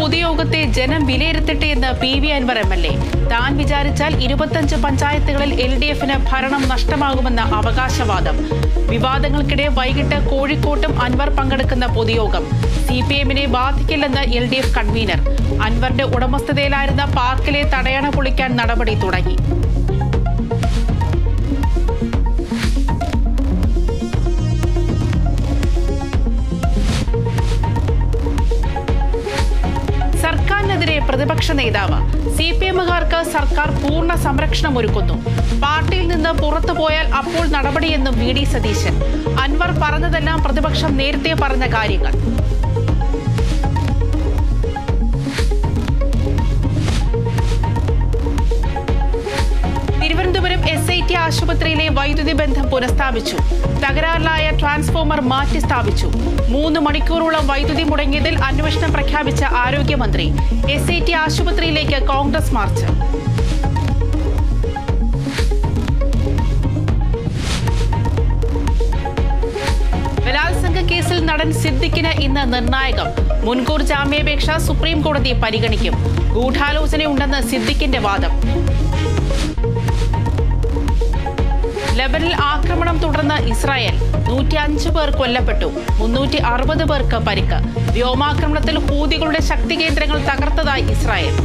പൊതുയോഗത്തെ ജനം വിലയിരുത്തട്ടെ എന്ന് PV Anwar MLA. താൻ വിചാരിച്ചാൽ 25 പഞ്ചായത്തുകളിൽ LDFന് ഭരണം നഷ്ടമാകുമെന്ന അവകാശവാദം. വിവാദങ്ങൾക്കിടെ വൈകിട്ട് കോഴിക്കോട്ടും അൻവർ പങ്കെടുക്കുന്ന പൊതുയോഗം. CPMനെ ബാധിക്കില്ലെന്ന് LDF കൺവീനർ. അൻവറിന്റെ ഉടമസ്ഥതയിലായിരുന്ന പാർക്കിലെ തടയണ പൊളിക്കാൻ നടപടി തുടങ്ങി. സർക്കാരിനെതിരെ പ്രതിപക്ഷ നേതാവ്. CPMകാർക്ക് സർക്കാർ പൂർണ്ണ സംരക്ഷണം ഒരുക്കുന്നു. പാർട്ടിയിൽ നിന്ന് പുറത്തുപോയാൽ അപ്പോൾ നടപടിയെന്നും VD സതീശൻ. അൻവർ പറഞ്ഞതെല്ലാം പ്രതിപക്ഷം നേരത്തെ പറഞ്ഞ കാര്യങ്ങൾ. തിരുവനന്തപുരം SIT ആശുപത്രിയിലെ വൈദ്യുതി ബന്ധം പുനഃസ്ഥാപിച്ചു. തകരാറിലായ ട്രാൻസ്ഫോമർ മാറ്റി സ്ഥാപിച്ചു. 3 മണിക്കൂറോളം വൈദ്യുതി മുടങ്ങിയതിൽ അന്വേഷണം പ്രഖ്യാപിച്ച ആരോഗ്യമന്ത്രി. SIT ആശുപത്രിയിലേക്ക് കോൺഗ്രസ് മാർച്ച്. ബലാത്സംഗ കേസിൽ നടൻ സിദ്ദിഖിന് ഇന്ന് നിർണായകം. മുൻകൂർ ജാമ്യാപേക്ഷ സുപ്രീം കോടതി പരിഗണിക്കും. ഗൂഢാലോചനയുണ്ടെന്ന് സിദ്ദിഖിന്റെ വാദം. ലെബനിൽ ആക്രമണം തുടർന്ന് ഇസ്രായേൽ. 105 പേർ കൊല്ലപ്പെട്ടു. 360 പേർക്ക് പരിക്ക്. വ്യോമാക്രമണത്തിൽ ഹൂതികളുടെ ശക്തി കേന്ദ്രങ്ങൾ തകർത്തതായി ഇസ്രായേൽ.